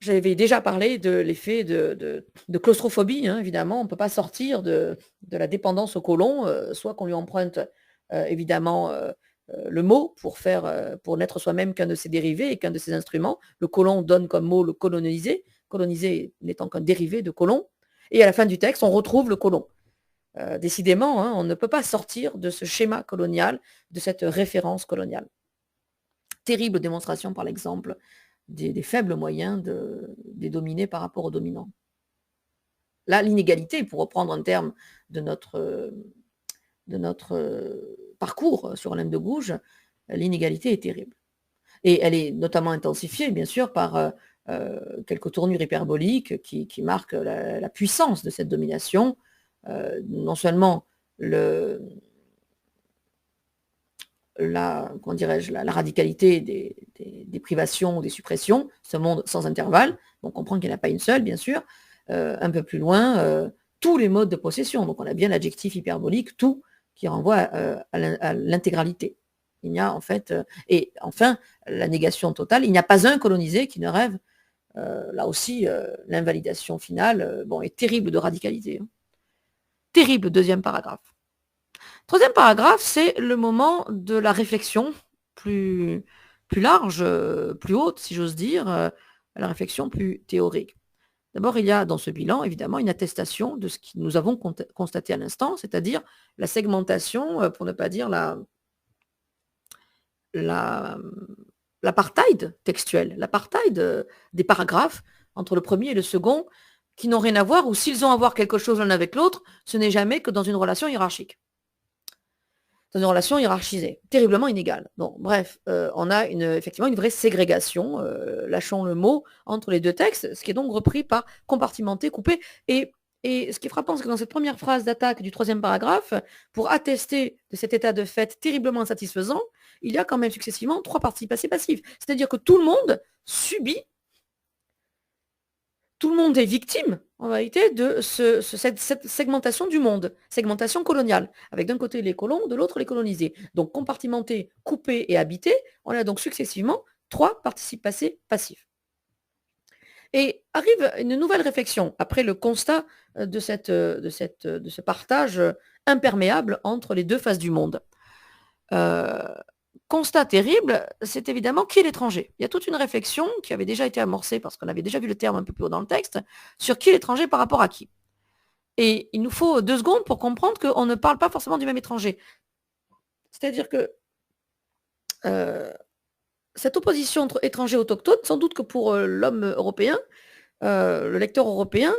Speaker 2: J'avais déjà parlé de l'effet de claustrophobie, évidemment. On ne peut pas sortir de la dépendance au colon, soit qu'on lui emprunte évidemment le mot pour n'être soi-même qu'un de ses dérivés et qu'un de ses instruments. Le colon donne comme mot le colonisé n'étant qu'un dérivé de colon. Et à la fin du texte, on retrouve le colon. Décidément, on ne peut pas sortir de ce schéma colonial, de cette référence coloniale. Terrible démonstration, par l'exemple, des faibles moyens des dominés par rapport aux dominants. Là, l'inégalité, pour reprendre un terme de notre parcours sur Olympe de Gouges, l'inégalité est terrible. Et elle est notamment intensifiée, bien sûr, par quelques tournures hyperboliques qui marquent la puissance de cette domination. Non seulement la radicalité des privations ou des suppressions, ce monde sans intervalle, on comprend qu'il n'y en a pas une seule, bien sûr. Un peu plus loin, tous les modes de possession, donc on a bien l'adjectif hyperbolique, tout, qui renvoie à l'intégralité. Il n'y a en fait, et enfin, la négation totale, il n'y a pas un colonisé qui ne rêve, là aussi, l'invalidation finale est terrible de radicalité. Terrible, deuxième paragraphe. Troisième paragraphe, c'est le moment de la réflexion plus large, plus haute, si j'ose dire, la réflexion plus théorique. D'abord, il y a dans ce bilan, évidemment, une attestation de ce que nous avons constaté à l'instant, c'est-à-dire la segmentation, pour ne pas dire l'apartheid textuel, l'apartheid des paragraphes entre le premier et le second, qui n'ont rien à voir, ou s'ils ont à voir quelque chose l'un avec l'autre, ce n'est jamais que dans une relation hiérarchique. Dans une relation hiérarchisée, terriblement inégale. Bon, bref, on a effectivement une vraie ségrégation, lâchons le mot, entre les deux textes, ce qui est donc repris par compartimenté, coupé. Et ce qui est frappant, c'est que dans cette première phrase d'attaque du troisième paragraphe, pour attester de cet état de fait terriblement insatisfaisant, il y a quand même successivement 3 participes passés passifs. C'est-à-dire que tout le monde subit, tout le monde est victime, en réalité, de cette segmentation du monde, segmentation coloniale, avec d'un côté les colons, de l'autre les colonisés. Donc compartimenté, coupé et habité, on a donc successivement 3 participes passés passifs. Et arrive une nouvelle réflexion, après le constat de ce partage imperméable entre les deux faces du monde. Constat terrible, c'est évidemment qui est l'étranger. Il y a toute une réflexion qui avait déjà été amorcée, parce qu'on avait déjà vu le terme un peu plus haut dans le texte, sur qui est l'étranger par rapport à qui. Et il nous faut 2 secondes pour comprendre qu'on ne parle pas forcément du même étranger. C'est-à-dire que cette opposition entre étranger et autochtone, sans doute que pour l'homme européen, le lecteur européen,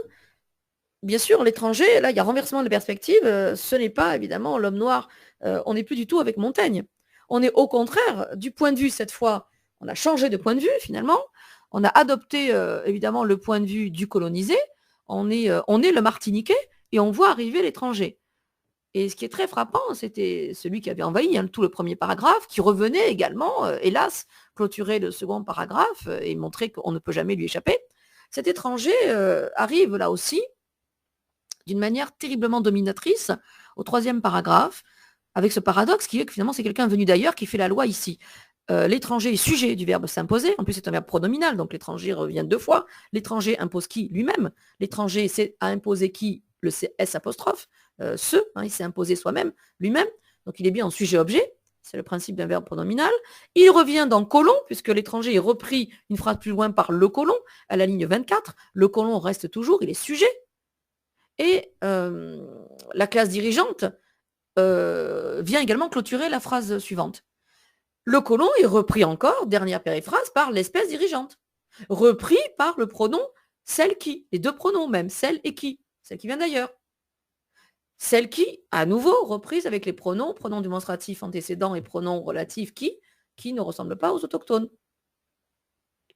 Speaker 2: bien sûr, l'étranger, là, il y a renversement de perspective, ce n'est pas évidemment l'homme noir, on n'est plus du tout avec Montaigne. On est au contraire, du point de vue cette fois, on a changé de point de vue finalement, on a adopté évidemment le point de vue du colonisé, on est le Martiniquais et on voit arriver l'étranger. Et ce qui est très frappant, c'était celui qui avait envahi tout le premier paragraphe, qui revenait également, hélas, clôturer le second paragraphe et montrer qu'on ne peut jamais lui échapper. Cet étranger arrive là aussi d'une manière terriblement dominatrice au troisième paragraphe, avec ce paradoxe qui est que finalement c'est quelqu'un venu d'ailleurs qui fait la loi ici. L'étranger est sujet du verbe s'imposer, en plus c'est un verbe pronominal, donc l'étranger revient 2 fois. L'étranger impose qui? Lui-même. L'étranger a imposé qui? Le S apostrophe, il s'est imposé soi-même, lui-même, donc il est bien en sujet-objet, c'est le principe d'un verbe pronominal. Il revient dans colon, puisque l'étranger est repris une phrase plus loin par le colon, à la ligne 24, le colon reste toujours, il est sujet. Et la classe dirigeante vient également clôturer la phrase suivante. Le colon est repris encore, dernière périphrase, par l'espèce dirigeante. Repris par le pronom celle qui, les 2 pronoms même, celle et qui, celle qui vient d'ailleurs. Celle qui, à nouveau, reprise avec les pronoms démonstratifs antécédents et pronoms relatifs qui ne ressemblent pas aux autochtones.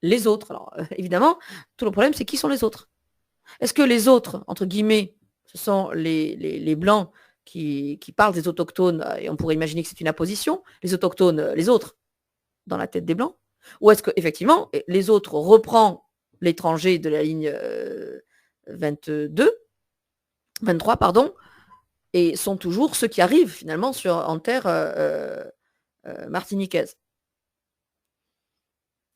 Speaker 2: Les autres, alors évidemment, tout le problème c'est qui sont les autres? Est-ce que les autres, entre guillemets, ce sont les blancs qui parlent des autochtones, et on pourrait imaginer que c'est une apposition, les autochtones, les autres, dans la tête des blancs? Ou est-ce qu'effectivement, les autres reprend l'étranger de la ligne 23, pardon, et sont toujours ceux qui arrivent finalement en terre martiniquaise?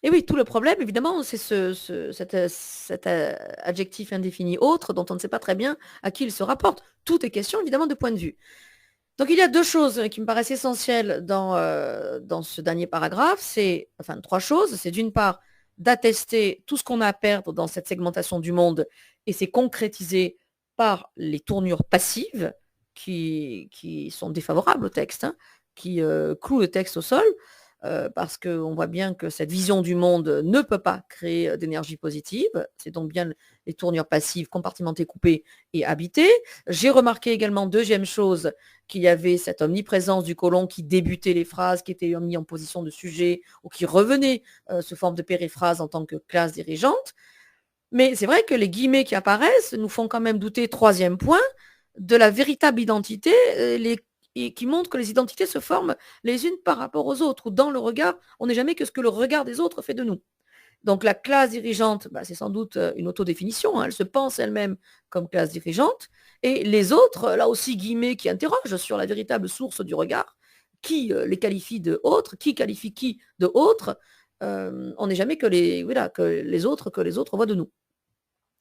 Speaker 2: Et oui, tout le problème, évidemment, c'est cet adjectif indéfini autre dont on ne sait pas très bien à qui il se rapporte. Tout est question, évidemment, de point de vue. Donc, il y a 2 choses qui me paraissent essentielles dans ce dernier paragraphe. 3 choses. C'est d'une part d'attester tout ce qu'on a à perdre dans cette segmentation du monde, et c'est concrétisé par les tournures passives qui sont défavorables au texte, qui clouent le texte au sol. Parce qu'on voit bien que cette vision du monde ne peut pas créer d'énergie positive. C'est donc bien les tournures passives, compartimentées, coupées et habitées. J'ai remarqué également, deuxième chose, qu'il y avait cette omniprésence du colon qui débutait les phrases, qui était mis en position de sujet ou qui revenait sous forme de périphrase en tant que classe dirigeante. Mais c'est vrai que les guillemets qui apparaissent nous font quand même douter, troisième point, de la véritable identité, et qui montre que les identités se forment les unes par rapport aux autres, ou dans le regard, on n'est jamais que ce que le regard des autres fait de nous. Donc la classe dirigeante, c'est sans doute une autodéfinition, elle se pense elle-même comme classe dirigeante, et les autres, là aussi guillemets, qui interrogent sur la véritable source du regard, qui les qualifie de autres, qui qualifie qui de autres, on n'est jamais que les autres voient de nous.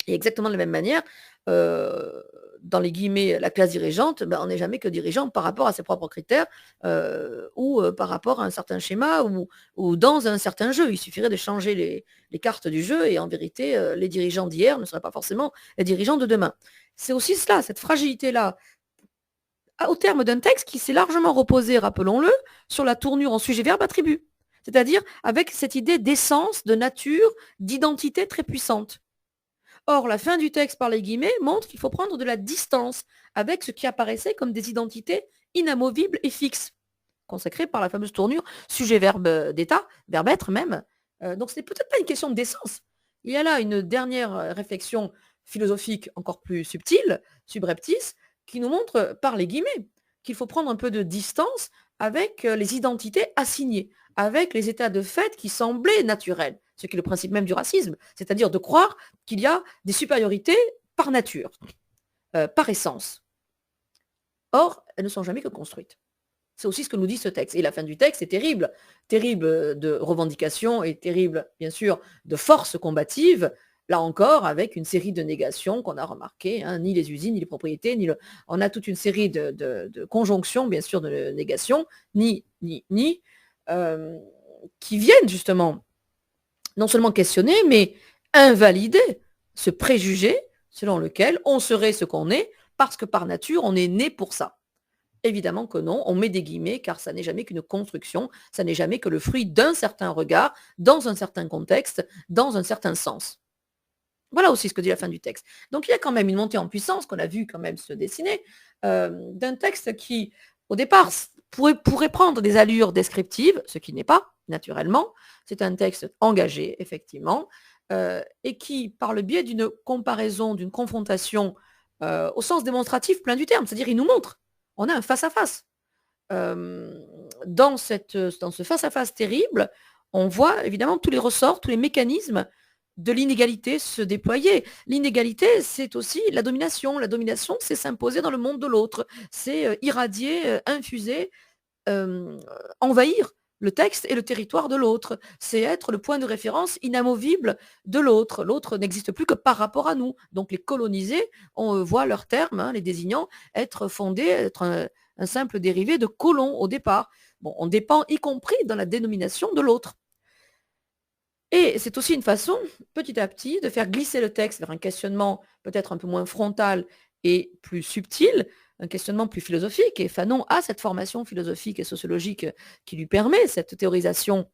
Speaker 2: Et exactement de la même manière, dans les guillemets, la classe dirigeante, ben, on n'est jamais que dirigeant par rapport à ses propres critères ou par rapport à un certain schéma ou dans un certain jeu. Il suffirait de changer les cartes du jeu et en vérité, les dirigeants d'hier ne seraient pas forcément les dirigeants de demain. C'est aussi cela, cette fragilité-là, au terme d'un texte qui s'est largement reposé, rappelons-le, sur la tournure en sujet-verbe-attribut. C'est-à-dire avec cette idée d'essence, de nature, d'identité très puissante. Or, la fin du texte par les guillemets montre qu'il faut prendre de la distance avec ce qui apparaissait comme des identités inamovibles et fixes, consacrées par la fameuse tournure sujet-verbe d'état, verbe être même. Donc ce n'est peut-être pas une question d'essence. Il y a là une dernière réflexion philosophique encore plus subtile, subreptice, qui nous montre par les guillemets qu'il faut prendre un peu de distance avec les identités assignées, avec les états de fait qui semblaient naturels, ce qui est le principe même du racisme, c'est-à-dire de croire qu'il y a des supériorités par nature, par essence. Or, elles ne sont jamais que construites. C'est aussi ce que nous dit ce texte. Et la fin du texte est terrible. Terrible de revendications et terrible, bien sûr, de force combative. Là encore, avec une série de négations qu'on a remarquées, hein, ni les usines, ni les propriétés, on a toute une série de conjonctions, bien sûr, de négations, qui viennent justement non seulement questionner, mais invalider ce préjugé selon lequel on serait ce qu'on est parce que par nature, on est né pour ça. Évidemment que non, on met des guillemets car ça n'est jamais qu'une construction, ça n'est jamais que le fruit d'un certain regard, dans un certain contexte, dans un certain sens. Voilà aussi ce que dit la fin du texte. Donc il y a quand même une montée en puissance qu'on a vu quand même se dessiner d'un texte qui, au départ, pourrait prendre des allures descriptives, ce qui n'est pas, naturellement. C'est un texte engagé, effectivement, et qui, par le biais d'une comparaison, d'une confrontation, au sens démonstratif plein du terme, c'est-à-dire il nous montre, on a un face-à-face. Dans ce face-à-face terrible, on voit évidemment tous les ressorts, tous les mécanismes de l'inégalité se déployer. L'inégalité, c'est aussi la domination. La domination, c'est s'imposer dans le monde de l'autre. C'est irradier, infuser, envahir le texte et le territoire de l'autre. C'est être le point de référence inamovible de l'autre. L'autre n'existe plus que par rapport à nous. Donc les colonisés, on voit leurs termes, hein, les désignants, être fondés, être un simple dérivé de colon au départ. Bon, on dépend y compris dans la dénomination de l'autre. Et c'est aussi une façon, petit à petit, de faire glisser le texte vers un questionnement peut-être un peu moins frontal et plus subtil, un questionnement plus philosophique. Et Fanon a cette formation philosophique et sociologique qui lui permet cette théorisation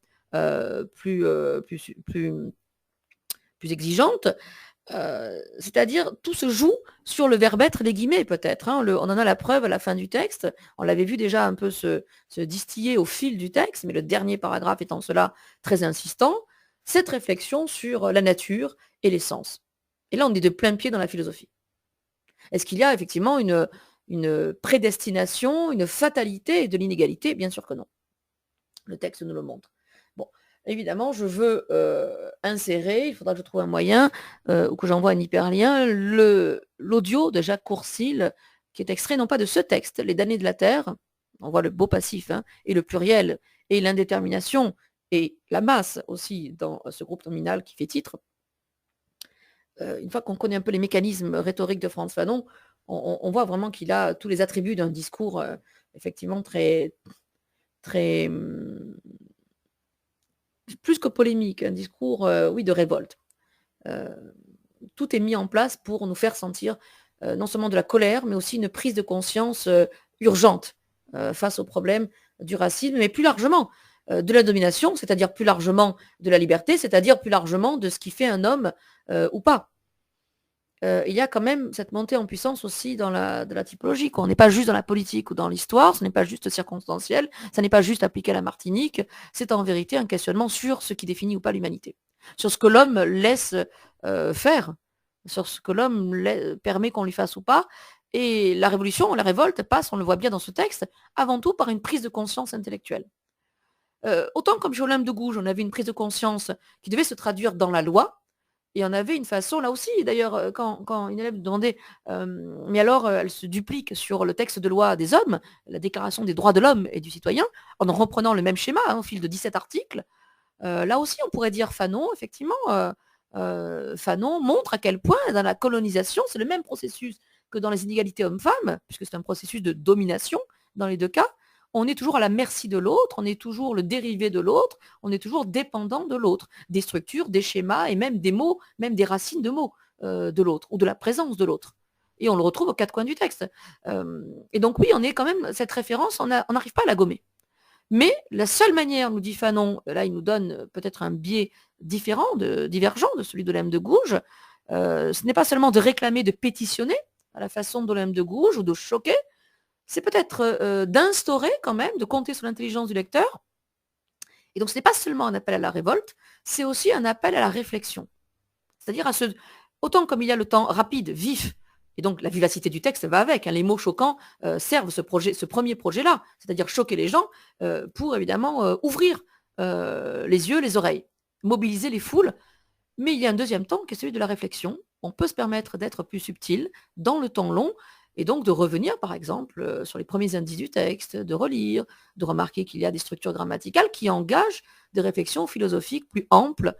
Speaker 2: plus exigeante. C'est-à-dire, tout se joue sur le verbe être, les guillemets peut-être. Hein. On en a la preuve à la fin du texte. On l'avait vu déjà un peu se distiller au fil du texte, mais le dernier paragraphe étant cela très insistant. Cette réflexion sur la nature et l'essence. Et là, on est de plein pied dans la philosophie. Est-ce qu'il y a effectivement une prédestination, une fatalité de l'inégalité? Bien sûr que non. Le texte nous le montre. Bon, évidemment, je veux insérer, il faudra que je trouve un moyen ou que j'envoie un hyperlien, l'audio de Jacques Courcil, qui est extrait non pas de ce texte, Les damnés de la terre, on voit le beau passif, hein, et le pluriel, et l'indétermination, et la masse aussi dans ce groupe nominal qui fait titre. Une fois qu'on connaît un peu les mécanismes rhétoriques de Frantz Fanon, on voit vraiment qu'il a tous les attributs d'un discours effectivement très, très plus que polémique, un discours oui, de révolte. Tout est mis en place pour nous faire sentir non seulement de la colère, mais aussi une prise de conscience urgente face au problème du racisme, mais plus largement de la domination, c'est-à-dire plus largement de la liberté, c'est-à-dire plus largement de ce qui fait un homme ou pas. Il y a quand même cette montée en puissance aussi dans la typologie. On n'est pas juste dans la politique ou dans l'histoire, ce n'est pas juste circonstanciel, ça n'est pas juste appliqué à la Martinique, c'est en vérité un questionnement sur ce qui définit ou pas l'humanité, sur ce que l'homme laisse faire, sur ce que l'homme permet qu'on lui fasse ou pas. Et la révolution, la révolte passe, on le voit bien dans ce texte, avant tout par une prise de conscience intellectuelle. Autant comme chez Olympe de Gouges, on avait une prise de conscience qui devait se traduire dans la loi, et on avait une façon, là aussi, d'ailleurs, quand une élève me demandait, mais alors, elle se duplique sur le texte de loi des hommes, la Déclaration des droits de l'homme et du citoyen, en reprenant le même schéma, hein, au fil de 17 articles. Là aussi, on pourrait dire Fanon, effectivement, Fanon montre à quel point, dans la colonisation, c'est le même processus que dans les inégalités hommes-femmes, puisque c'est un processus de domination dans les deux cas, on est toujours à la merci de l'autre, on est toujours le dérivé de l'autre, on est toujours dépendant de l'autre, des structures, des schémas et même des mots, même des racines de mots de l'autre ou de la présence de l'autre. Et on le retrouve aux quatre coins du texte. Et donc oui, on est quand même, cette référence, on n'arrive pas à la gommer. Mais la seule manière, nous dit Fanon, là il nous donne peut-être un biais différent, divergent de celui de l'Olympe de Gouges, ce n'est pas seulement de réclamer, de pétitionner à la façon de l'Olympe de Gouges ou de choquer, c'est peut-être d'instaurer quand même, de compter sur l'intelligence du lecteur. Et donc ce n'est pas seulement un appel à la révolte, c'est aussi un appel à la réflexion. C'est-à-dire autant comme il y a le temps rapide, vif, et donc la vivacité du texte va avec, les mots choquants servent ce premier projet-là, c'est-à-dire choquer les gens pour évidemment ouvrir les yeux, les oreilles, mobiliser les foules. Mais il y a un deuxième temps qui est celui de la réflexion. On peut se permettre d'être plus subtil dans le temps long et donc de revenir, par exemple, sur les premiers indices du texte, de relire, de remarquer qu'il y a des structures grammaticales qui engagent des réflexions philosophiques plus amples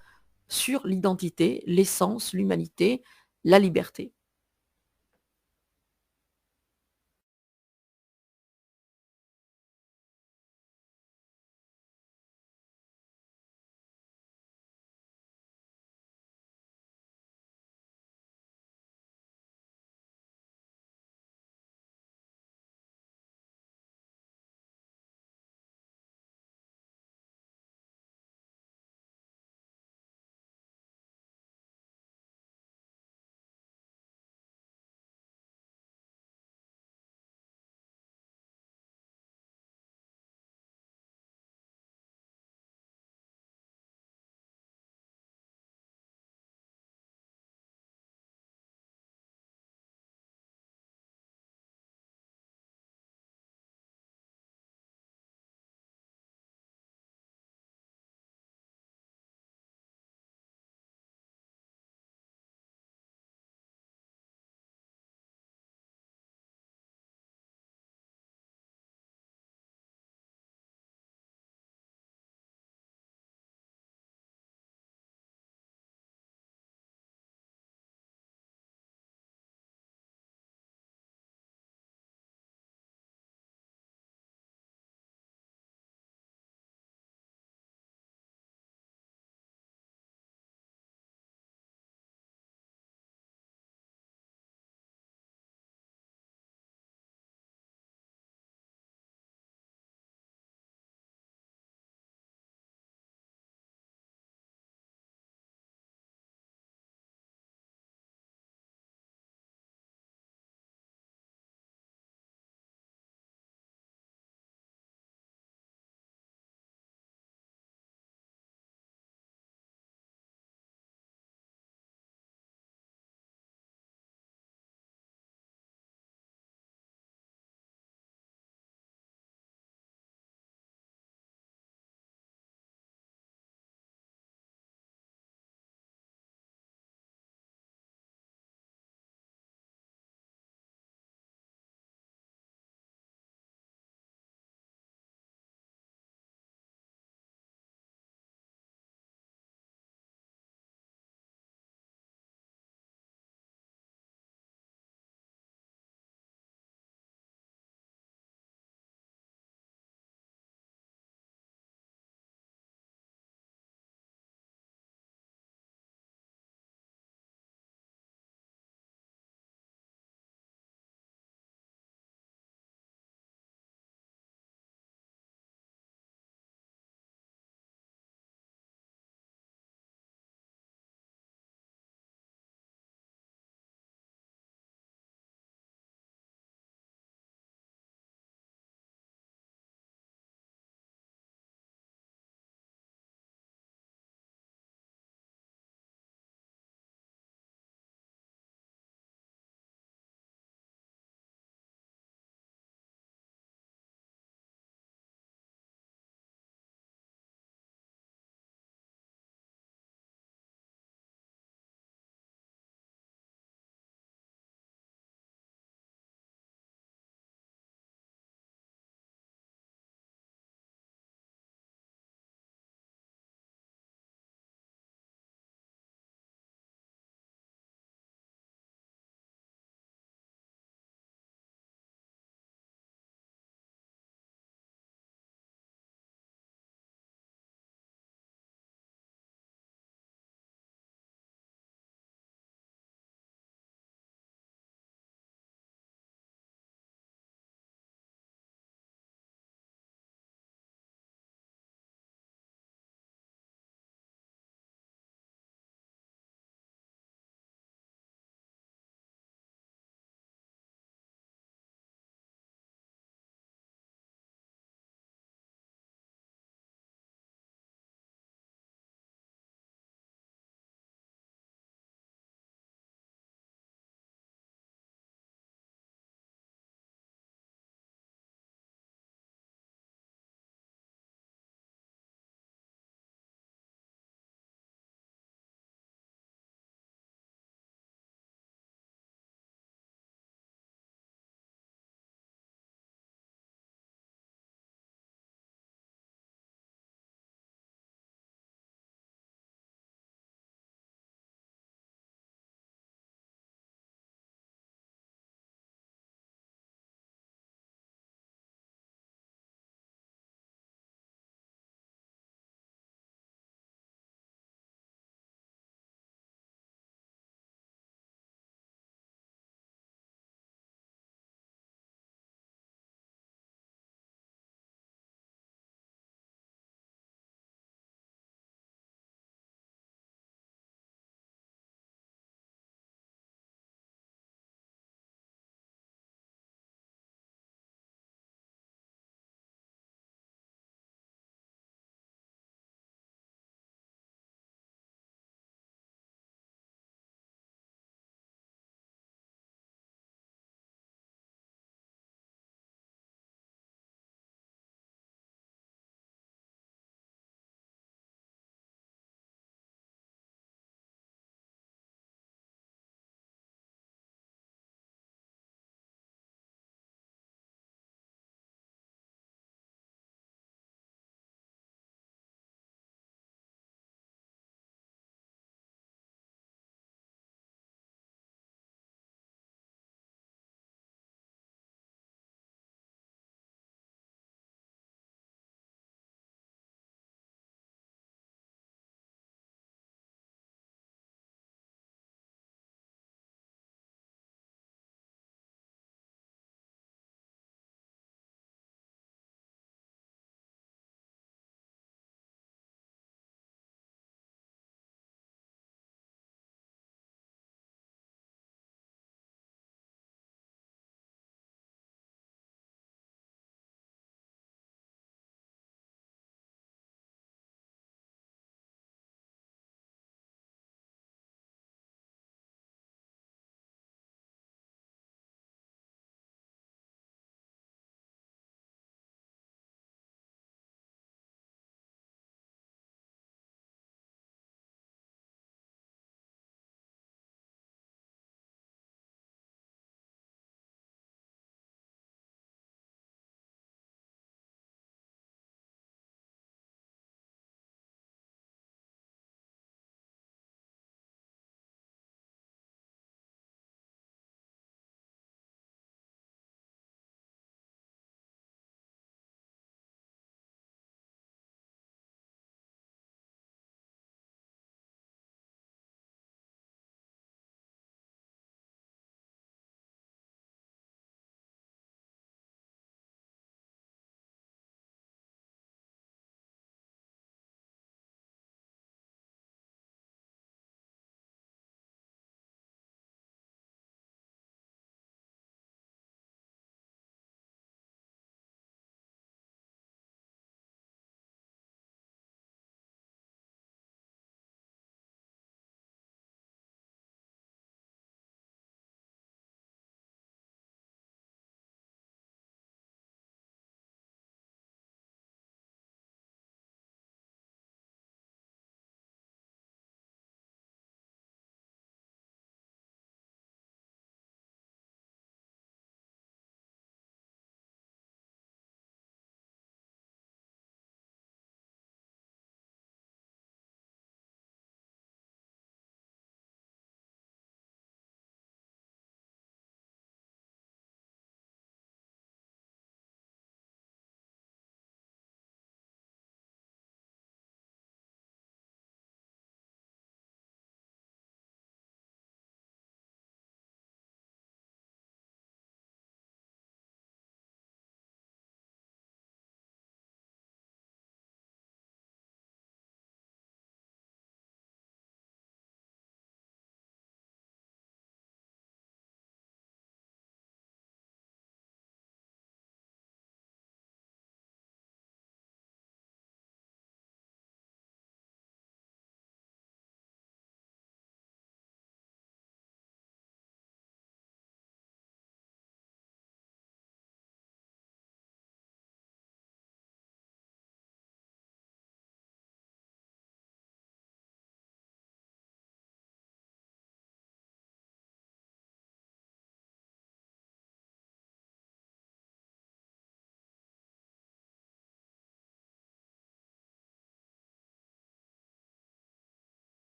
Speaker 2: sur l'identité, l'essence, l'humanité, la liberté.